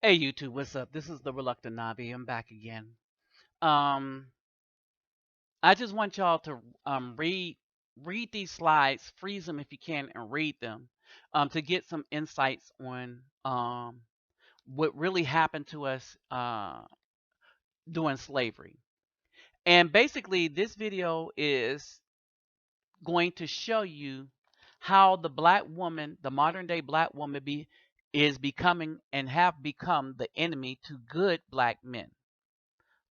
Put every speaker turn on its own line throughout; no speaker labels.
Hey YouTube, what's up? This is the Reluctant Navi. I'm back again. Um, I just want y'all to read these slides, freeze them if you can, and read them, to get some insights on what really happened to us during slavery. And basically, this video is going to show you how the black woman, the modern day black woman, is becoming and have become the enemy to good black men.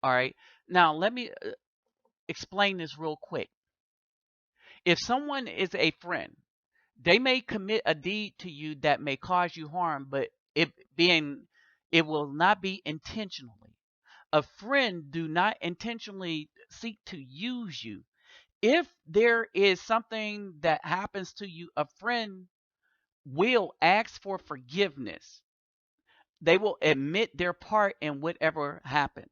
All right. Now, let me explain this real quick. If someone is a friend, they may commit a deed to you that may cause you harm, but it will not be intentionally. A friend do not intentionally seek to use you. If there is something that happens to you, a friend will ask for forgiveness. They will admit their part in whatever happened.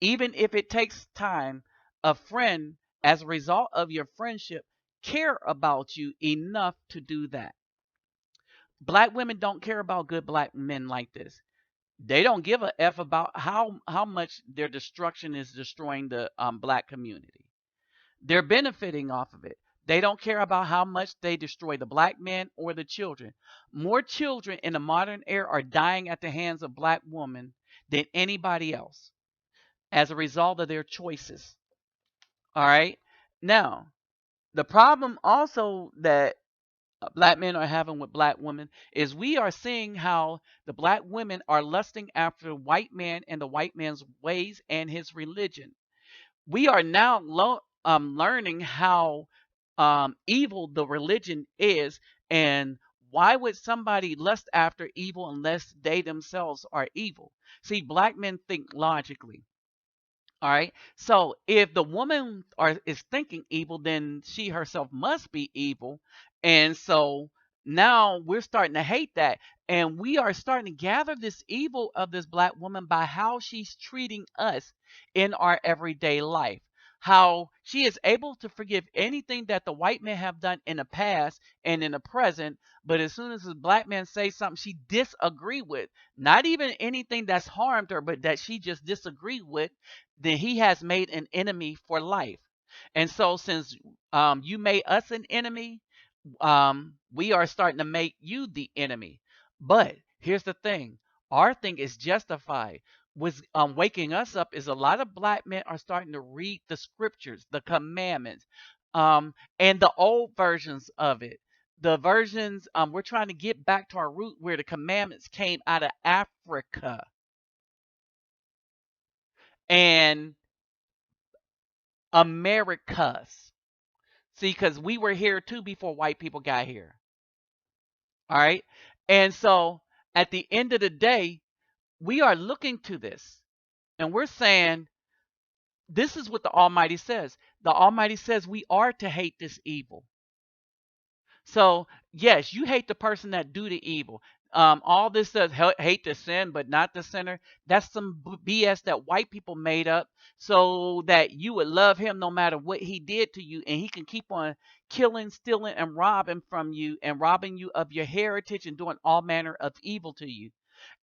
Even if it takes time, a friend, as a result of your friendship, care about you enough to do that. Black women don't care about good black men like this. They don't give a f about how much their destruction is destroying the black community. They're benefiting off of it. They don't care about how much they destroy the black men or the children. More children in the modern era are dying at the hands of black women than anybody else as a result of their choices. All right. Now, the problem also that black men are having with black women is we are seeing how the black women are lusting after the white man and the white man's ways and his religion. We are now learning how evil the religion is, and why would somebody lust after evil unless they themselves are evil? See, black men think logically. All right. So if the woman is thinking evil, then she herself must be evil. And so now we're starting to hate that. And we are starting to gather this evil of this black woman by how she's treating us in our everyday life. How she is able to forgive anything that the white men have done in the past and in the present. But as soon as the black man says something she disagree with, not even anything that's harmed her, but that she just disagree with, then he has made an enemy for life. And so, since you made us an enemy, we are starting to make you the enemy. But here's the thing: our thing is justified. Was waking us up is a lot of black men are starting to read the scriptures, the commandments, and the old versions of it. The versions we're trying to get back to our root where the commandments came out of Africa, and Americas. See, because we were here too before white people got here. All right. And so at the end of the day, we are looking to this and we're saying, this is what the Almighty says. The Almighty says we are to hate this evil. So, yes, you hate the person that do the evil. All this says hate the sin, but not the sinner. That's some BS that white people made up so that you would love him no matter what he did to you, and he can keep on killing, stealing, and robbing from you, and robbing you of your heritage and doing all manner of evil to you.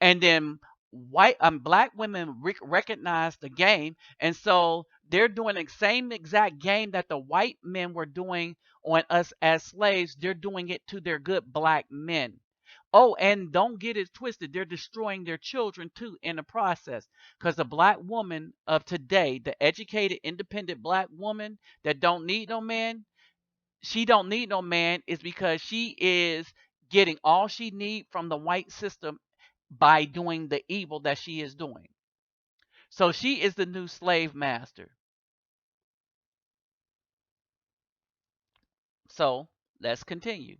And then black women recognize the game, and so they're doing the same exact game that the white men were doing on us as slaves. They're doing it to their good black men. Oh, and don't get it twisted. They're destroying their children too in the process. Because the black woman of today, the educated, independent black woman that don't need no man, she don't need no man is because she is getting all she need from the white system by doing the evil that she is doing. So she is the new slave master. So let's continue.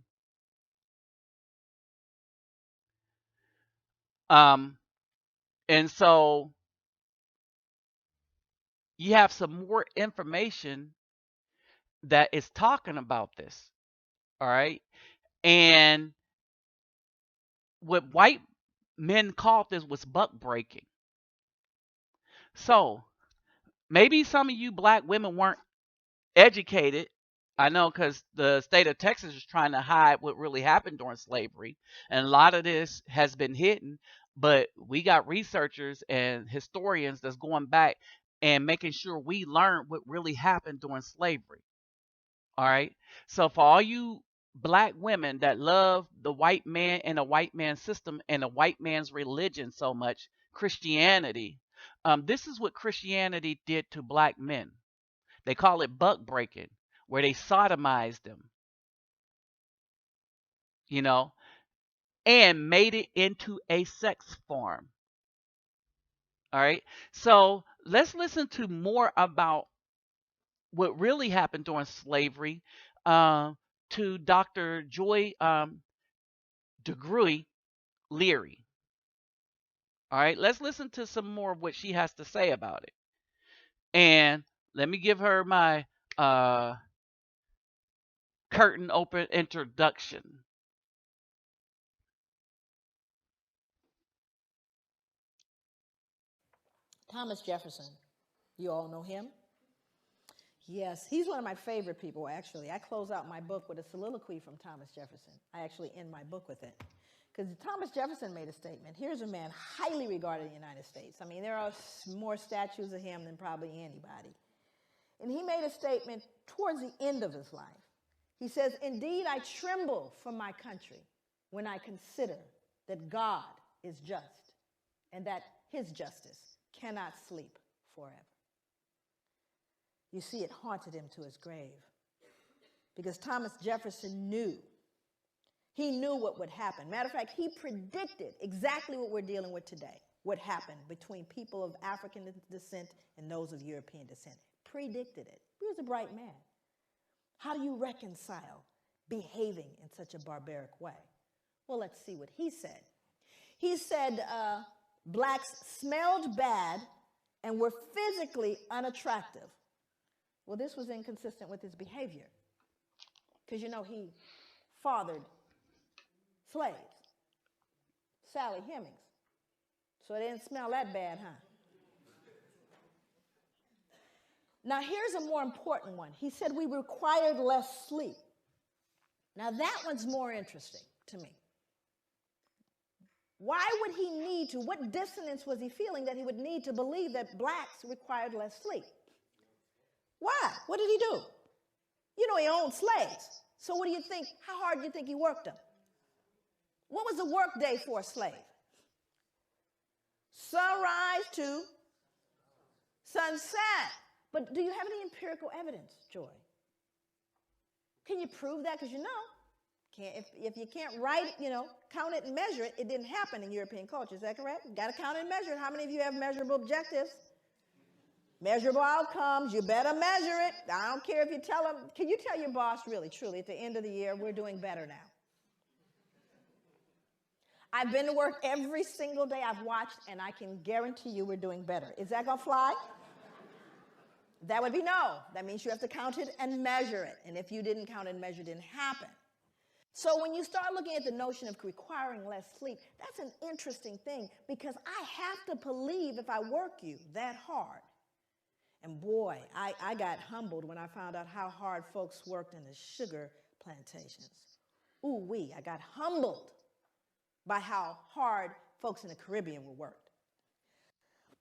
Um, and so you have some more information that is talking about this. All right. And what white men called this was buck breaking. So maybe some of you black women weren't educated I know because the state of Texas is trying to hide what really happened during slavery, and a lot of this has been hidden. But we got researchers and historians that's going back and making sure we learn what really happened during slavery. All right. So for all you black women that love the white man and the white man system and the white man's religion so much, Christianity, this is what Christianity did to black men. They call it buck breaking, where they sodomized them, you know, and made it into a sex form. All right. So let's listen to more about what really happened during slavery uh, to Dr. Joy DeGruy Leary. All right. Let's listen to some more of what she has to say about it. And let me give her my uh, curtain open introduction.
Thomas Jefferson. You all know him? Yes, he's one of my favorite people, actually. I close out my book with a soliloquy from Thomas Jefferson. I actually end my book with it. Because Thomas Jefferson made a statement. Here's a man highly regarded in the United States. I mean, there are more statues of him than probably anybody. And he made a statement towards the end of his life. He says, "Indeed, I tremble for my country when I consider that God is just and that his justice cannot sleep forever." You see, it haunted him to his grave because Thomas Jefferson knew. He knew what would happen. Matter of fact, he predicted exactly what we're dealing with today, what happened between people of African descent and those of European descent. Predicted it. He was a bright man. How do you reconcile behaving in such a barbaric way? Well, let's see what he said. He said blacks smelled bad and were physically unattractive. Well, this was inconsistent with his behavior because, you know, he fathered slaves, Sally Hemings. So it didn't smell that bad, huh? Now, here's a more important one. He said we required less sleep. Now, that one's more interesting to me. Why would he need to? What dissonance was he feeling that he would need to believe that blacks required less sleep? Why? What did he do? You know, he owned slaves. So what do you think? How hard do you think he worked them? What was the work day for a slave? Sunrise to sunset. But do you have any empirical evidence, Joy? Can you prove that? Because you know, if you can't write it, you know, count it and measure it, it didn't happen in European culture. Is that correct? You got to count it and measure it. How many of you have measurable objectives? Measurable outcomes. You better measure it. I don't care if you tell them. Can you tell your boss really, truly, at the end of the year, we're doing better now? I've been to work every single day I've watched, and I can guarantee you we're doing better. Is that going to fly? That would be no. That means you have to count it and measure it. And if you didn't count and measure, it didn't happen. So when you start looking at the notion of requiring less sleep, that's an interesting thing because I have to believe if I work you that hard. And boy, I got humbled when I found out how hard folks worked in the sugar plantations. Ooh-wee, I got humbled by how hard folks in the Caribbean were worked.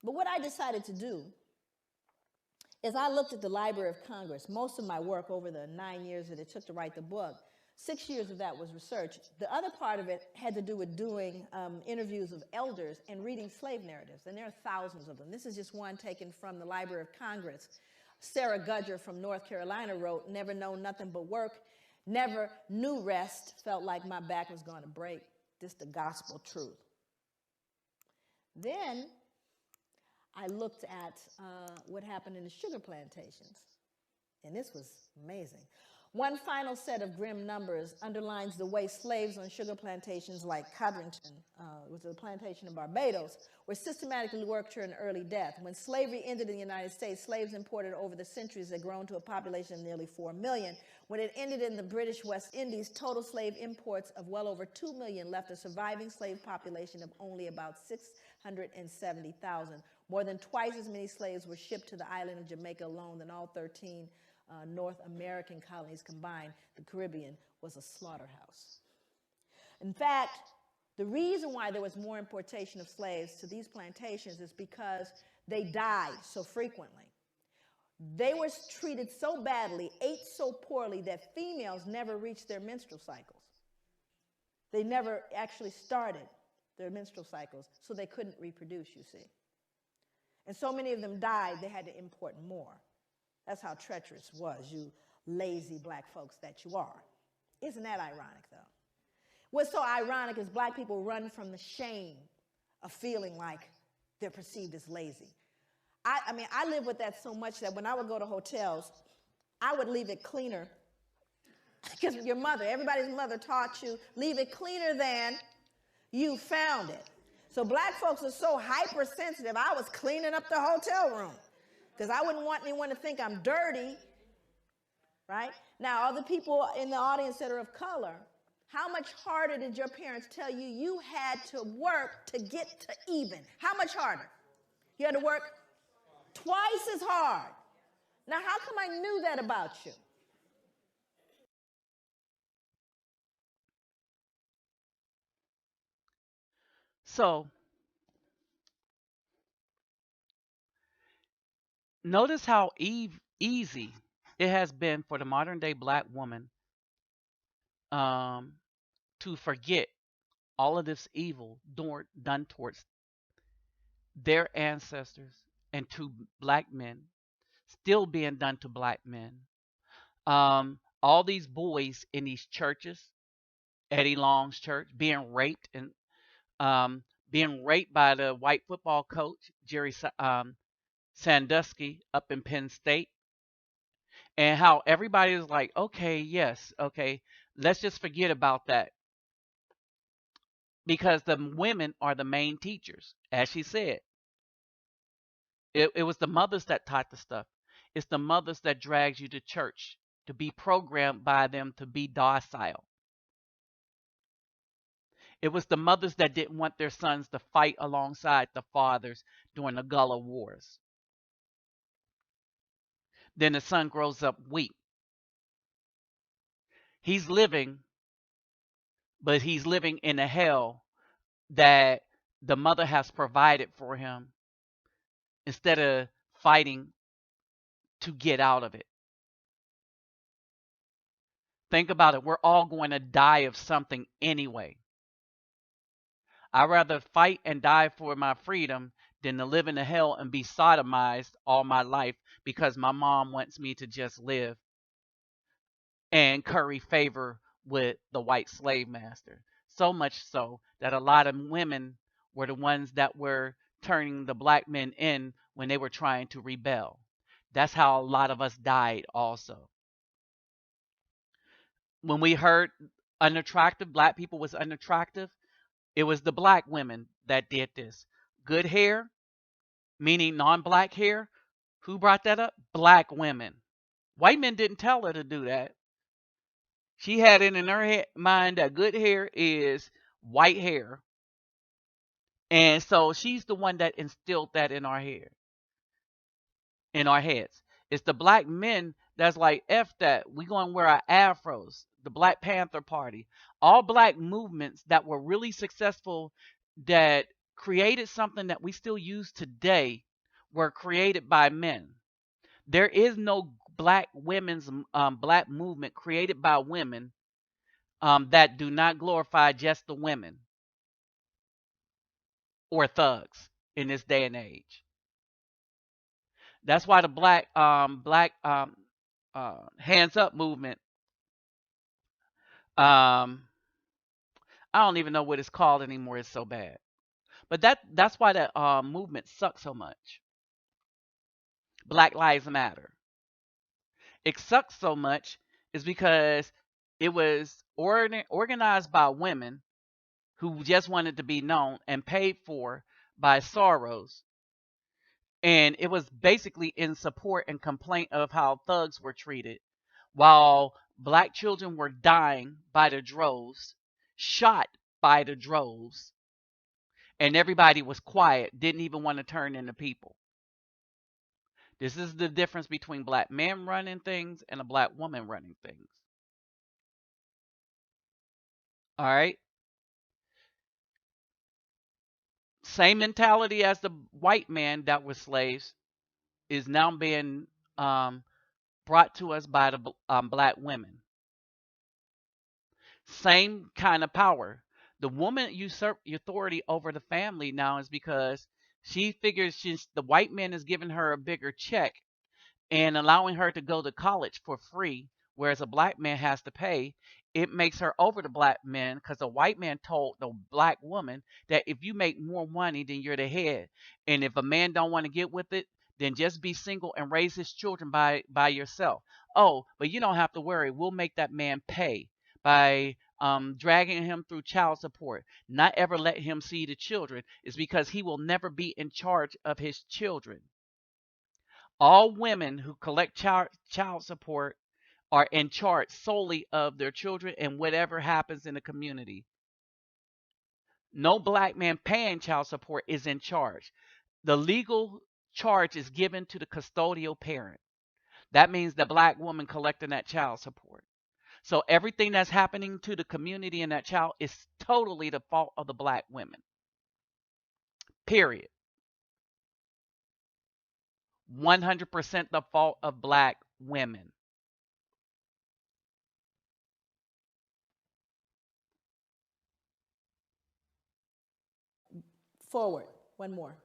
But what I decided to do is I looked at the Library of Congress. Most of my work over the 9 years that it took to write the book, 6 years of that was research. The other part of it had to do with doing interviews of elders and reading slave narratives, and there are thousands of them. This is just one taken from the Library of Congress. Sarah Gudger from North Carolina wrote, "Never known nothing but work, never knew rest, felt like my back was going to break. This the gospel truth." Then I looked at what happened in the sugar plantations, and this was amazing. One final set of grim numbers underlines the way slaves on sugar plantations like Codrington, which is a plantation in Barbados, were systematically worked to an early death. When slavery ended in the United States, slaves imported over the centuries had grown to a population of nearly 4 million. When it ended in the British West Indies, total slave imports of well over 2 million left a surviving slave population of only about 670,000. More than twice as many slaves were shipped to the island of Jamaica alone than all 13 North American colonies combined, the Caribbean was a slaughterhouse. In fact, the reason why there was more importation of slaves to these plantations is because they died so frequently. They were treated so badly, ate so poorly, that females never reached their menstrual cycles. They never actually started their menstrual cycles, so they couldn't reproduce, you see. And so many of them died, they had to import more. That's how treacherous it was, you lazy black folks that you are. Isn't that ironic, though? What's so ironic is black people run from the shame of feeling like they're perceived as lazy. I mean, I live with that so much that when I would go to hotels, I would leave it cleaner. Because your mother, everybody's mother taught you, leave it cleaner than you found it. So black folks are so hypersensitive, I was cleaning up the hotel room because I wouldn't want anyone to think I'm dirty, right? Now, other people in the audience that are of color, how much harder did your parents tell you you had to work to get to even? How much harder? You had to work twice as hard. Now, how come I knew that about you?
So notice how easy it has been for the modern day black woman um, to forget all of this evil done towards their ancestors and to black men, still being done to black men. All these boys in these churches, Eddie Long's church, um, being raped by the white football coach Jerry Sandusky up in Penn State, and how everybody is like, okay, yes, okay, let's just forget about that because the women are the main teachers, as she said. It was the mothers that taught the stuff. It's the mothers that drags you to church to be programmed by them to be docile. It was the mothers that didn't want their sons to fight alongside the fathers during the Gullah Wars. Then the son grows up weak. He's living, but he's living in a hell that the mother has provided for him instead of fighting to get out of it. Think about it. We're all going to die of something anyway. I'd rather fight and die for my freedom than to live in a hell and be sodomized all my life because my mom wants me to just live and curry favor with the white slave master. So much so that a lot of women were the ones that were turning the black men in when they were trying to rebel. That's how a lot of us died also. When we heard unattractive, black people was unattractive, it was the black women that did this. Good hair, meaning non-black hair. Who brought that up? Black women. White men didn't tell her to do that. She had it in her mind that good hair is white hair. And so she's the one that instilled that in our heads. It's the black men that's like, F that. We going to wear our afros. The Black Panther Party. All black movements that were really successful that created something that we still use today were created by men. There is no black movement created by women that do not glorify just the women or thugs in this day and age. That's why the black hands up movement. Um, I don't even know what it's called anymore. It's so bad. But that's why that movement sucks so much. Black Lives Matter. It sucks so much is because it was organized by women who just wanted to be known and paid for by Soros. And it was basically in support and complaint of how thugs were treated while black children were dying by the droves, shot by the droves, and everybody was quiet, didn't even want to turn into people. This is the difference between black men running things and a black woman running things. All right. Same mentality as the white man that was slaves is now being um, brought to us by the black women. Same kind of power. The woman usurped authority over the family now is because she figures the white man is giving her a bigger check and allowing her to go to college for free, whereas a black man has to pay. It makes her over the black man because the white man told the black woman that if you make more money, then you're the head, and if a man don't want to get with it, then just be single and raise his children by yourself. Oh, but you don't have to worry. We'll make that man pay by dragging him through child support, not ever let him see the children, is because he will never be in charge of his children. All women who collect child support are in charge solely of their children and whatever happens in the community. No black man paying child support is in charge. The legal charge is given to the custodial parent. That means the black woman collecting that child support. So everything that's happening to the community and that child is totally the fault of the black women. Period. 100% the fault of black women.
Forward. One more.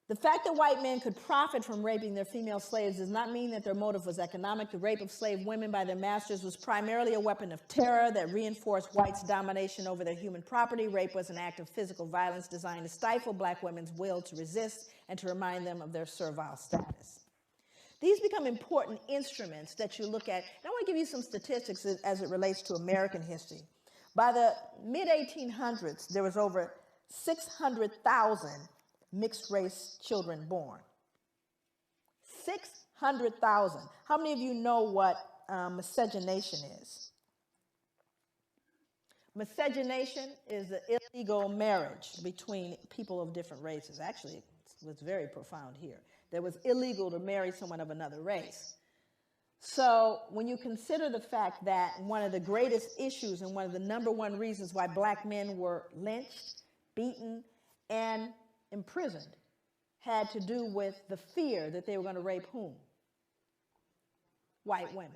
The fact that white men could profit from raping their female slaves does not mean that their motive was economic. The rape of slave women by their masters was primarily a weapon of terror that reinforced whites' domination over their human property. Rape was an act of physical violence designed to stifle black women's will to resist and to remind them of their servile status. These become important instruments that you look at. And I want to give you some statistics as it relates to American history. By the mid-1800s, there was over 600,000 mixed race children born. 600,000. How many of you know what miscegenation is? Miscegenation is the illegal marriage between people of different races. Actually, it was very profound here. That it was illegal to marry someone of another race. So when you consider the fact that one of the greatest issues and one of the number one reasons why black men were lynched, beaten, and imprisoned had to do with the fear that they were going to rape whom? White women.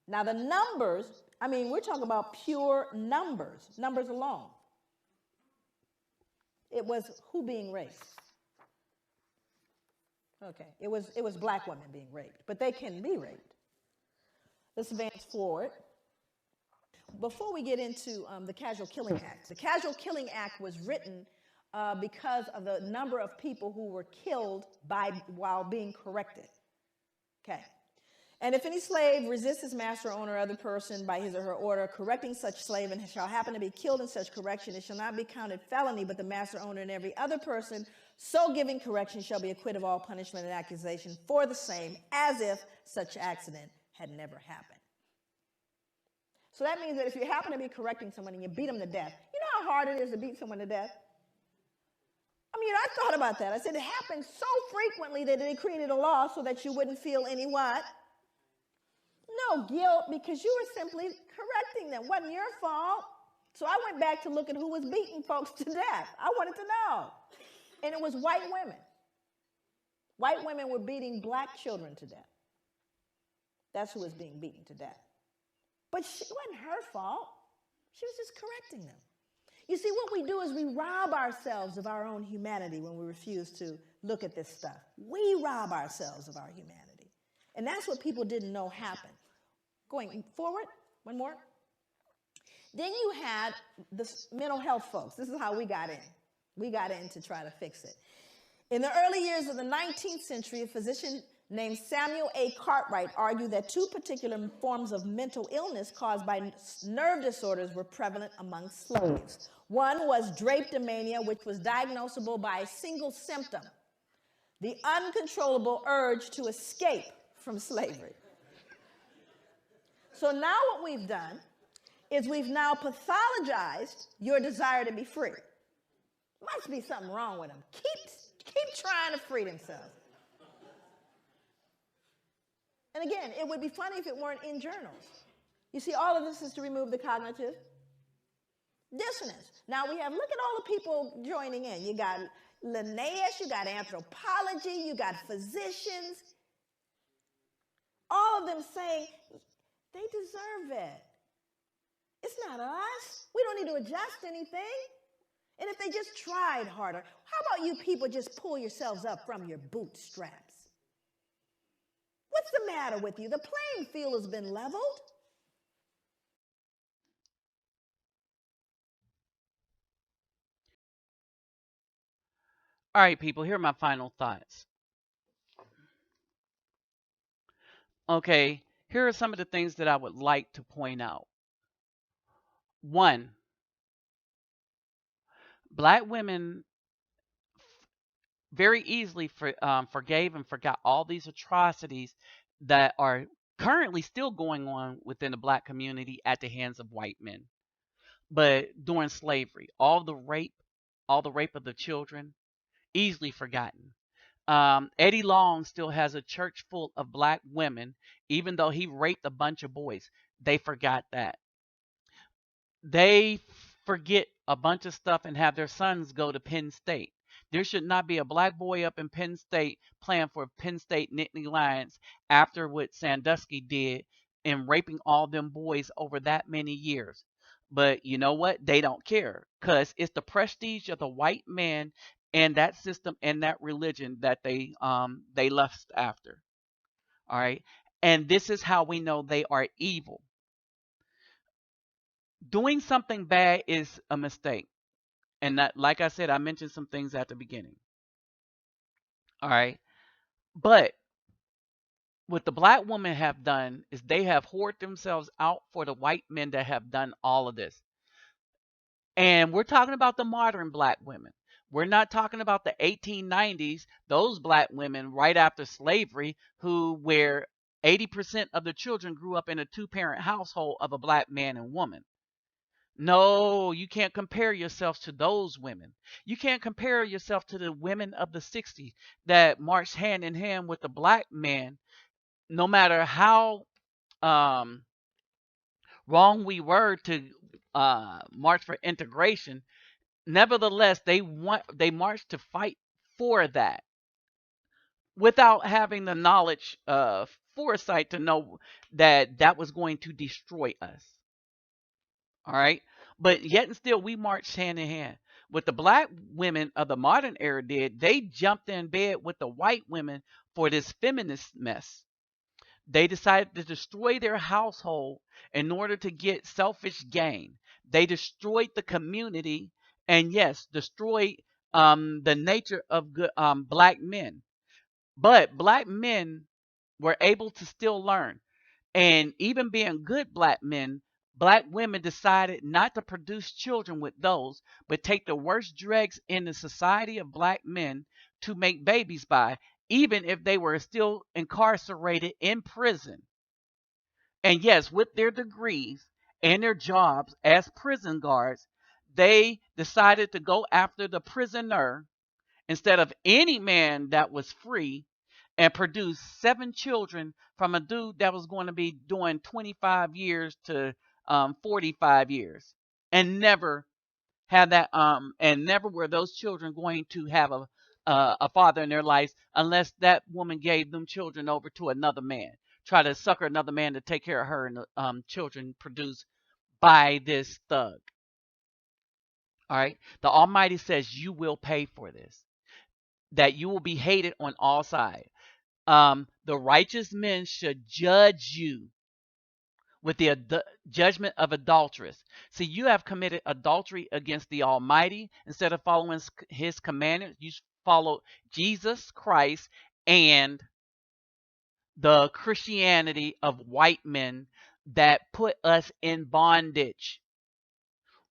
Now the numbers, I mean, we're talking about pure numbers alone. It was who being raped? Okay, it was black women being raped, but they can be raped. Let's advance forward. Before we get into the Casual Killing Act, the Casual Killing Act was written because of the number of people who were killed while being corrected. Okay. And if any slave resists his master, owner, or other person by his or her order, correcting such slave, and shall happen to be killed in such correction, it shall not be counted felony, but the master, owner, and every other person so giving correction shall be acquitted of all punishment and accusation for the same, as if such accident had never happened. So that means that if you happen to be correcting someone and you beat them to death, you know how hard it is to beat someone to death? I mean, I thought about that. I said it happens so frequently that they created a law so that you wouldn't feel any what? No guilt, because you were simply correcting them. It wasn't your fault. So I went back to look at who was beating folks to death. I wanted to know. And it was white women. White women were beating black children to death. That's who was being beaten to death. But it wasn't her fault. She was just correcting them. You see, what we do is we rob ourselves of our own humanity when we refuse to look at this stuff. We rob ourselves of our humanity. And that's what people didn't know happened. Going forward, one more. Then you had the mental health folks. This is how we got in. We got in to try to fix it. In the early years of the 19th century, a physician named Samuel A. Cartwright argued that two particular forms of mental illness caused by nerve disorders were prevalent among slaves. One was drapetomania, which was diagnosable by a single symptom: the uncontrollable urge to escape from slavery. So now what we've done is we've now pathologized your desire to be free. Must be something wrong with them. Keep keep trying to free themselves. And again, it would be funny if it weren't in journals. You see, all of this is to remove the cognitive dissonance. Now we have, look at all the people joining in. You got Linnaeus, you got anthropology, you got physicians, all of them saying they deserve it. It's not us. We don't need to adjust anything. And if they just tried harder, how about you people just pull yourselves up from your bootstraps? What's the matter with you? The playing field has been leveled.
All right, people, here are my final thoughts. Okay, here are some of the things that I would like to point out. One, black women very easily forgave and forgot all these atrocities that are currently still going on within the black community at the hands of white men. But during slavery, all the rape of the children, easily forgotten. Eddie Long still has a church full of black women, even though he raped a bunch of boys. They forgot that. They forget a bunch of stuff and have their sons go to Penn State. There should not be a black boy up in Penn State playing for Penn State Nittany Lions after what Sandusky did in raping all them boys over that many years. But you know what? They don't care because it's the prestige of the white man and that system and that religion that they lust after. All right. And this is how we know they are evil. Doing something bad is a mistake. And that, like I said, I mentioned some things at the beginning. All right. But what the black women have done is they have hoarded themselves out for the white men that have done all of this. And we're talking about the modern black women. We're not talking about the 1890s, those black women right after slavery where 80% of the children grew up in a two-parent household of a black man and woman. No, you can't compare yourself to those women. You can't compare yourself to the women of the 60s that marched hand in hand with the black man, no matter how um, wrong we were to march for integration. Nevertheless, they marched to fight for that without having the knowledge of foresight to know that that was going to destroy us. All right. But yet and still, we marched hand in hand. What the black women of the modern era did, they jumped in bed with the white women for this feminist mess. They decided to destroy their household in order to get selfish gain. They destroyed the community and, yes, destroyed the nature of good, black men. But black men were able to still learn. And even being good black men, black women decided not to produce children with those, but take the worst dregs in the society of black men to make babies by, even if they were still incarcerated in prison. And yes, with their degrees and their jobs as prison guards, they decided to go after the prisoner instead of any man that was free and produce 7 children from a dude that was going to be doing 25 years to 45 years and never had that and never were those children going to have a father in their lives unless that woman gave them children over to another man, try to sucker another man to take care of her and the children produced by this thug. All right, the Almighty says you will pay for this, that you will be hated on all sides. The righteous men should judge you with the judgment of adulteress. See, you have committed adultery against the Almighty. Instead of following his commandments, you follow Jesus Christ and the Christianity of white men that put us in bondage.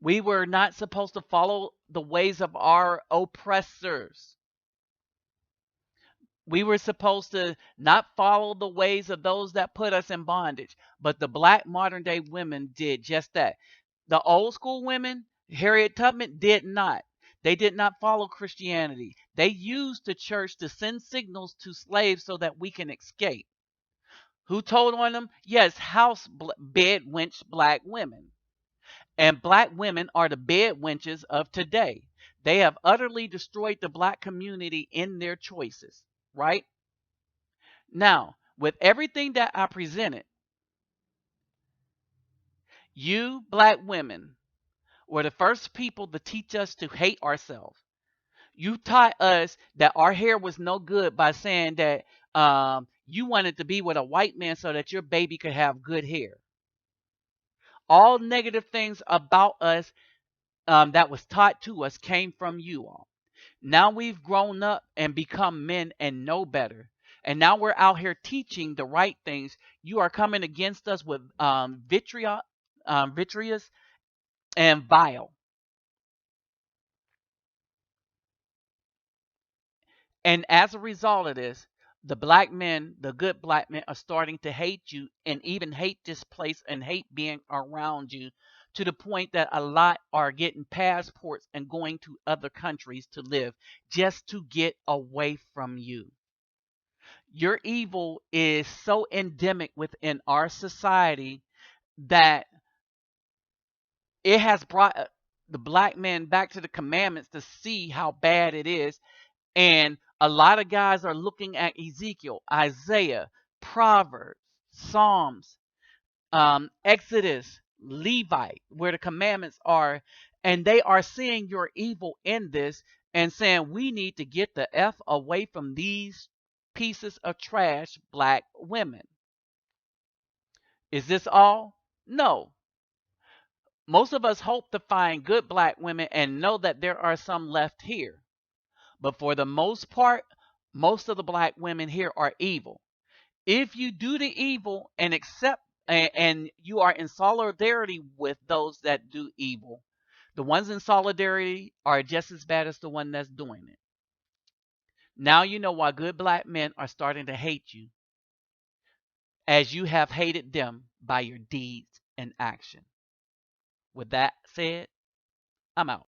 We were not supposed to follow the ways of our oppressors. We were supposed to not follow the ways of those that put us in bondage. But the black modern day women did just that. The old school women, Harriet Tubman, did not. They did not follow Christianity. They used the church to send signals to slaves so that we can escape. Who told on them? Yes, bed wench black women. And black women are the bed wenches of today. They have utterly destroyed the black community in their choices, right? Now, with everything that I presented, you black women were the first people to teach us to hate ourselves. You taught us that our hair was no good by saying that you wanted to be with a white man so that your baby could have good hair. All negative things about us that was taught to us came from you all. Now we've grown up and become men and know better. And now we're out here teaching the right things. You are coming against us with vitrious and vile. And as a result of this, the black men, the good black men, are starting to hate you and even hate this place and hate being around you to the point that a lot are getting passports and going to other countries to live just to get away from you. Your evil is so endemic within our society that it has brought the black man back to the commandments to see how bad it is. And a lot of guys are looking at Ezekiel, Isaiah, Proverbs, Psalms, Exodus, Levite, where the commandments are, and they are seeing your evil in this and saying, we need to get the F away from these pieces of trash black women. Is this all? No. Most of us hope to find good black women and know that there are some left here. But for the most part, most of the black women here are evil. If you do the evil and accept and you are in solidarity with those that do evil, the ones in solidarity are just as bad as the one that's doing it. Now you know why good black men are starting to hate you as you have hated them by your deeds and action. With that said, I'm out.